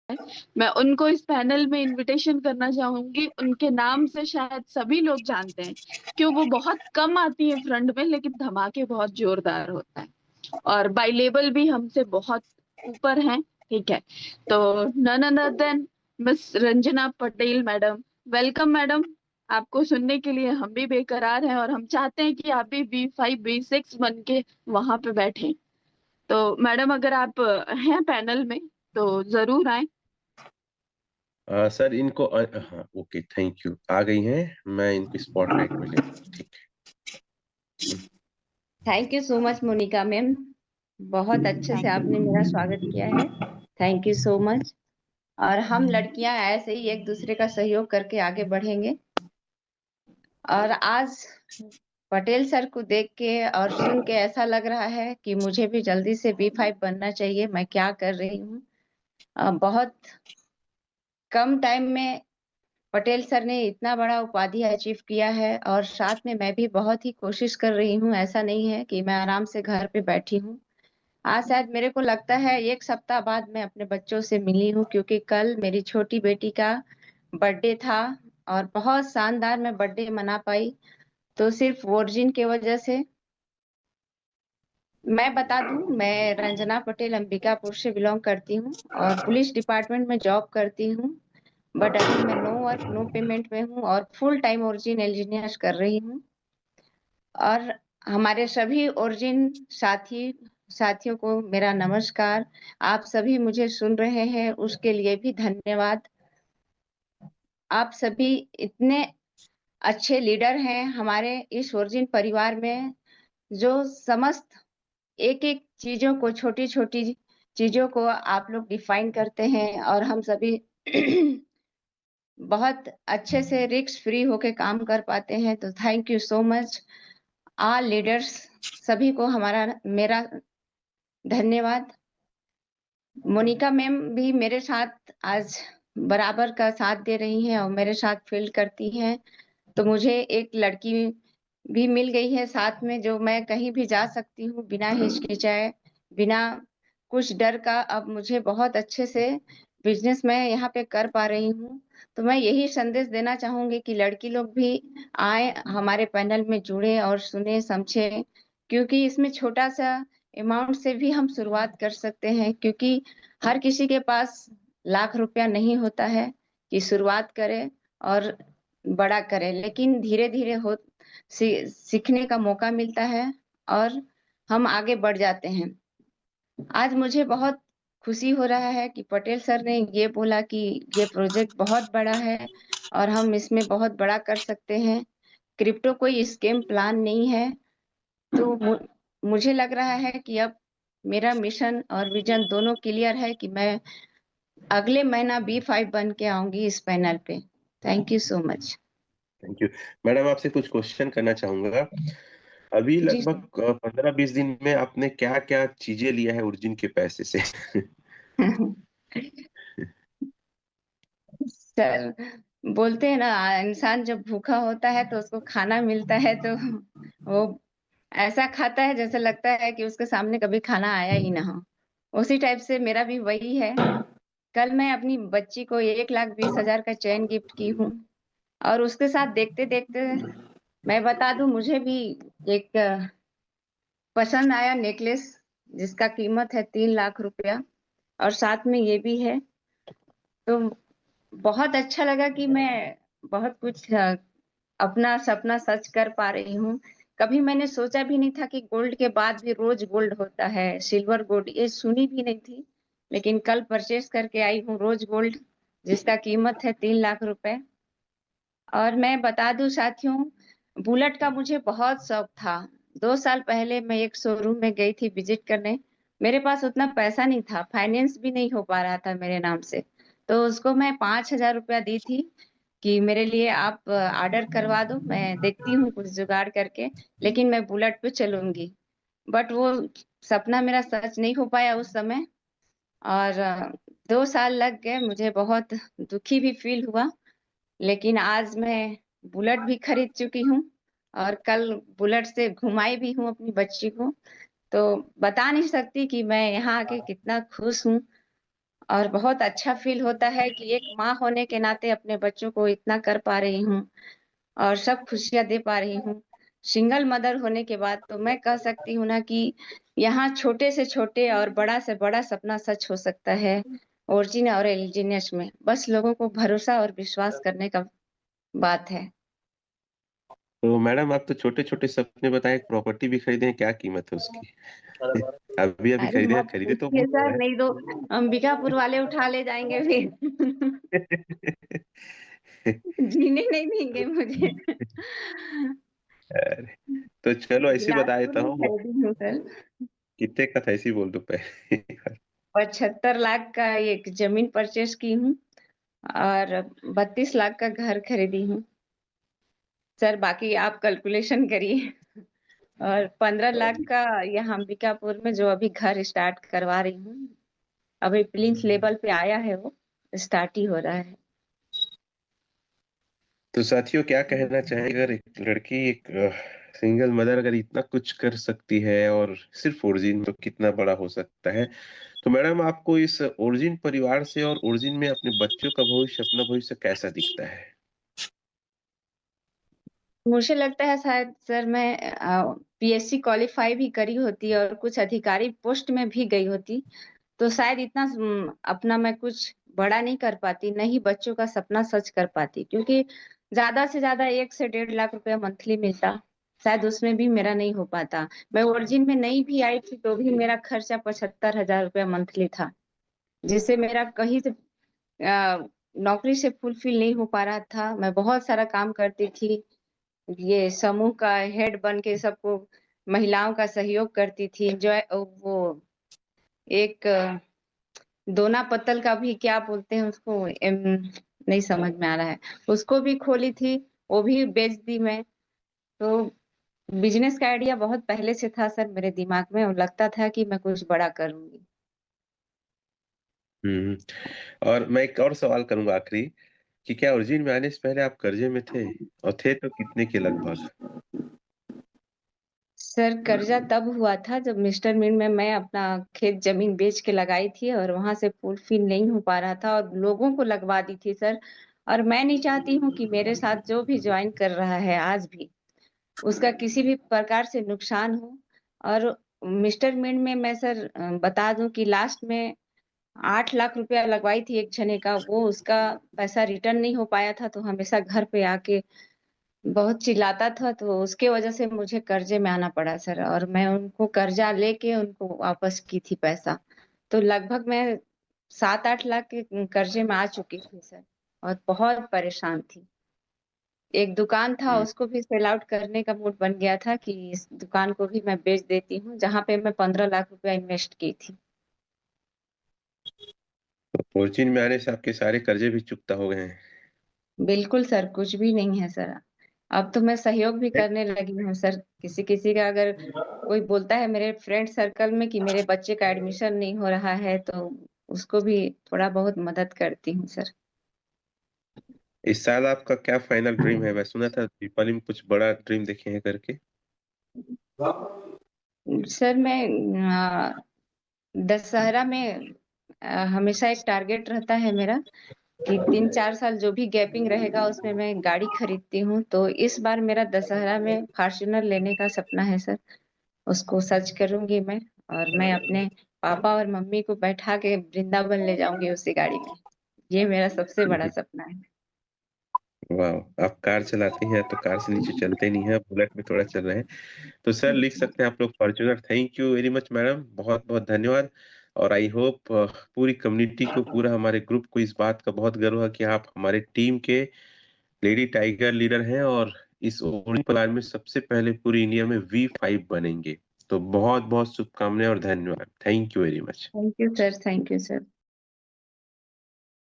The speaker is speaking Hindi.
मैं उनको इस पैनल में इनविटेशन करना चाहूंगी। उनके नाम से शायद सभी लोग जानते हैं, क्यों वो बहुत कम आती है फ्रंट में, लेकिन धमाके बहुत जोरदार होता है और बाई लेवल भी हमसे बहुत ऊपर हैं। ठीक है, तो none other than miss Ranjana Patel madam. Welcome madam. आपको सुनने के लिए हम भी बेकरार हैं और हम चाहते हैं कि आप भी B5 B6 बन के वहां पे बैठें। तो मैडम अगर आप हैं पैनल में तो जरूर आए। सर इनको हाँ ओके, थैंक यू, आ गई हैं, मैं इनको स्पॉटलाइट में ले, ठीक है। Thank you so much Monika ma'am, बहुत अच्छे से आपने मेरा स्वागत किया है। Thank you so much. और हम लड़कियां ऐसे ही एक दूसरे का सहयोग करके आगे बढ़ेंगे। और आज पटेल सर को देख के और सुन के ऐसा लग रहा है कि मुझे भी जल्दी से B5 बनना चाहिए। मैं क्या कर रही हूँ, बहुत कम टाइम में पटेल सर ने इतना बड़ा उपाधि अचीव किया है और साथ में मैं भी बहुत ही कोशिश कर रही हूँ। ऐसा नहीं है कि मैं आराम से घर पे बैठी हूँ। आज शायद मेरे को लगता है 1 सप्ताह बाद मैं अपने बच्चों से मिली हूँ, क्योंकि कल मेरी छोटी बेटी का बर्थडे था और बहुत शानदार मैं बर्थडे मना पाई, तो सिर्फ वर्जिन की वजह से। मैं बता दूं, मैं रंजना पटेल अंबिकापुर से बिलोंग करती हूँ और पुलिस डिपार्टमेंट में जॉब करती हूँ। बट अभी मैं नो वर्क नो पेमेंट में हूँ और फुल टाइम ओरिजिन इंजीनियर कर रही हूँ। और हमारे सभी ओरिजिन साथियों को मेरा नमस्कार। आप सभी मुझे सुन रहे हैं उसके लिए भी धन्यवाद। आप सभी इतने अच्छे लीडर हैं हमारे इस ओरिजिन परिवार में, जो समस्त एक एक चीजों को, छोटी छोटी चीजों को आप लोग डिफाइन करते हैं और हम सभी बहुत अच्छे से रिस्क फ्री होके काम कर पाते हैं। तो thank you so much all leaders, सभी को हमारा मेरा धन्यवाद। मोनिका मैम भी मेरे साथ आज बराबर का साथ दे रही हैं और मेरे साथ फील्ड करती हैं। तो मुझे एक लड़की भी मिल गई है साथ में, जो मैं कहीं भी जा सकती हूँ बिना हिचकिचाए, बिना कुछ डर का। अब मुझे बहुत अच्छे से बिजनेस मैं यहाँ पे कर पा रही हूँ। तो मैं यही संदेश देना चाहूंगी कि लड़की लोग भी आए, हमारे पैनल में जुड़े और सुने समझे, क्योंकि इसमें छोटा सा अमाउंट से भी हम शुरुआत कर सकते हैं। क्योंकि हर किसी के पास लाख रुपया नहीं होता है कि शुरुआत करे और बड़ा करे, लेकिन धीरे धीरे सीखने का मौका मिलता है और हम आगे बढ़ जाते हैं। आज मुझे बहुत खुशी हो रहा है कि पटेल सर ने ये बोला कि ये प्रोजेक्ट बहुत बड़ा है और हम इसमें बहुत बड़ा कर सकते हैं। क्रिप्टो कोई स्कैम प्लान नहीं है। तो मुझे लग रहा है कि अब मेरा मिशन और विजन दोनों क्लियर है कि मैं अगले महीना B5 बन के आऊंगी इस पैनल पे। Thank you so much. Thank you madam, आपसे कुछ क्वेश्चन करना चाहूंगा। अभी जी लगभग 15-20 दिन में आपने क्या क्या चीजें लिया है ओरिजिन के पैसे से? सर, बोलते हैं ना, इंसान जब भूखा होता है तो उसको खाना मिलता है तो वो ऐसा खाता है जैसे लगता है कि उसके सामने कभी खाना आया ही ना हो। उसी टाइप से मेरा भी वही है। कल मैं अपनी बच्ची को 1,20,000 का चेन गिफ्ट की हूँ और उसके साथ देखते देखते मैं बता दूं, मुझे भी एक पसंद आया नेकलेस, जिसका कीमत है 3 लाख रुपया और साथ में ये भी है। तो बहुत अच्छा लगा कि मैं बहुत कुछ अपना सपना सच कर पा रही हूँ। कभी मैंने सोचा भी नहीं था कि गोल्ड के बाद भी रोज गोल्ड होता है, सिल्वर गोल्ड ये सुनी भी नहीं थी। लेकिन कल परचेस करके आई हूँ रोज गोल्ड, जिसका कीमत है 3 लाख रुपए। और मैं बता दूं साथियों, बुलेट का मुझे बहुत शौक था। 2 साल पहले मैं एक शोरूम में गई थी विजिट करने। मेरे पास उतना पैसा नहीं था, फाइनेंस भी नहीं हो पा रहा था मेरे नाम से। तो उसको मैं 5,000 रुपया दी थी कि मेरे लिए आप ऑर्डर करवा दो, मैं देखती हूँ कुछ जुगाड़ करके, लेकिन मैं बुलेट पे चलूंगी। बट वो सपना मेरा सच नहीं हो पाया उस समय। और 2 साल लग गए, मुझे बहुत दुखी भी फील हुआ। लेकिन आज मैं बुलेट भी खरीद चुकी हूँ और कल बुलेट से घुमाई भी हूँ अपनी बच्ची को। तो बता नहीं सकती कि मैं यहाँ आके कितना खुश हूँ। और बहुत अच्छा फील होता है कि एक माँ होने के नाते अपने बच्चों को इतना कर पा रही हूँ और सब खुशियां दे पा रही हूँ। सिंगल मदर होने के बाद तो मैं कह सकती हूँ ना कि यहाँ छोटे से छोटे और बड़ा से बड़ा सपना सच हो सकता है, ओरिजिन और एलिजिनियस में। बस लोगों को भरोसा और विश्वास करने का बात है। तो मैडम आप तो छोटे छोटे सपने बताएं, एक प्रॉपर्टी भी खरीदे हैं, क्या कीमत है उसकी? अभी अभी अरे खरीदे मत खरीदे तो पूछिए बहुत सर, है। नहीं तो अंबिकापुर वाले उठा ले जाएंगे फिर। जीने नहीं देंगे मुझे। अरे, तो चलो ऐसे बता बिलासपुर देता में हूँ, खरीदी हूँ सर। कितने का था ऐसे ही बोल दो पहले। 75 लाख का एक जमीन परचेस की हूँ और 32 लाख का घर खरीदी हूँ सर। बाकी आप कैलकुलेशन करिए। और 15 लाख का यहाँ अंबिकापुर में जो अभी घर स्टार्ट करवा रही हूँ, अभी प्लिंथ लेवल पे आया है, वो स्टार्ट ही हो रहा है। तो साथियों क्या कहना चाहेंगे, अगर एक लड़की, एक सिंगल मदर अगर इतना कुछ कर सकती है और सिर्फ ओरिजिन, तो कितना बड़ा हो सकता है। तो मैडम आपको इस ओरिजिन परिवार से और ओरिजिन में अपने बच्चों का भविष्य, अपना भविष्य कैसा दिखता है? मुझे लगता है शायद सर मैं पीएससी क्वालिफाई भी करी होती और कुछ अधिकारी पोस्ट में भी गई होती तो शायद इतना अपना मैं कुछ बड़ा नहीं कर पाती, नहीं बच्चों का सपना सच कर पाती, क्योंकि ज्यादा से ज्यादा 1 से 1.5 लाख रुपया मंथली मिलता, शायद उसमें भी मेरा नहीं हो पाता। मैं ओरिजिन में नहीं भी आई थी तो भी मेरा खर्चा 75,000 रुपया मंथली था, जिससे मेरा कहीं से नौकरी से फुलफिल नहीं हो पा रहा था। मैं बहुत सारा काम करती थी, ये समूह का हेड बन के सबको महिलाओं का सहयोग करती थी। जो वो एक दोना पत्तल का भी क्या बोलते हैं उसको, नहीं समझ में आ रहा है, उसको भी खोली थी, वो भी बेच दी मैं। तो बिजनेस का आइडिया बहुत पहले से था सर मेरे दिमाग में और लगता था कि मैं कुछ बड़ा करूंगी। और मैं एक और सवाल करूंगा आखिरी, कि क्या ओरिजिन में आने से पहले आप कर्जे में थे, और थे तो कितने के लगभग? सर कर्जा तब हुआ था जब मिस्टर मीन में मैं अपना खेत जमीन बेच के लगाई थी और वहां से फुलफिल नहीं हो पा रहा था और लोगों को लगवा दी थी सर। और मैं नहीं चाहती हूँ कि मेरे साथ जो भी ज्वाइन कर रहा है आज भी उसका किसी भी प्रकार से नुकसान हो। और मिस्टर मीन में मैं सर बता दूं कि लास्ट में 8 लाख रुपया लगवाई थी एक जने का, वो उसका पैसा रिटर्न नहीं हो पाया था तो हमेशा घर पे आके बहुत चिल्लाता था, तो उसके वजह से मुझे कर्जे में आना पड़ा सर। और मैं उनको कर्जा लेके उनको वापस की थी पैसा, तो लगभग मैं 7-8 लाख के कर्जे में आ चुकी थी सर और बहुत परेशान थी। एक दुकान था हम्म, उसको भी सेल आउट करने का मूड बन गया था कि इस दुकान को भी मैं बेच देती हूँ, जहाँ पे मैं 15 लाख रुपया इन्वेस्ट की थी। तो ओरिजिन में आने से आपके सारे कर्जे भी चुकता हो गए हैं? बिल्कुल सर, कुछ भी नहीं है सर। अब तो मैं सहयोग भी करने लगी हूँ सर। किसी किसी का अगर कोई बोलता है मेरे फ्रेंड सर्कल में कि मेरे बच्चे का एडमिशन नहीं हो रहा है तो उसको भी थोड़ा बहुत मदद करती हूँ सर। इस साल आपका क्या फाइनल ड्रीम है? मैं सुना था दीपावली में कुछ बड़ा ड्रीम देखे हैं करके। सर मैं दशहरा में हमेशा एक टारगेट रहता है मेरा कि 3-4 साल जो भी गैपिंग रहेगा उसमें मैं गाड़ी खरीदती हूँ, तो इस बार मेरा दशहरा में फॉर्च्यूनर लेने का सपना है सर। उसको सर्च करूंगी मैं और मैं अपने पापा और मम्मी को बैठा के वृंदावन ले जाऊंगी उसी गाड़ी में। ये मेरा सबसे बड़ा सपना है। वाह, आप कार चलाती हैं तो कार से नीचे चलते नहीं हैं, बुलेट में थोड़ा चल रहे हैं। तो सर लिख सकते हैं आप लोग Fortuner. Thank you very much madam, बहुत बहुत धन्यवाद। और आई होप पूरी कम्युनिटी को, पूरा हमारे ग्रुप को इस बात का बहुत गर्व है कि आप हमारे टीम के लेडी टाइगर लीडर हैं, और इस ओपनिंग परिवार में सबसे पहले पूरी इंडिया में V5 बनेंगे। तो बहुत बहुत शुभकामनाएं और धन्यवाद। Thank you very much. Thank you sir, thank you sir.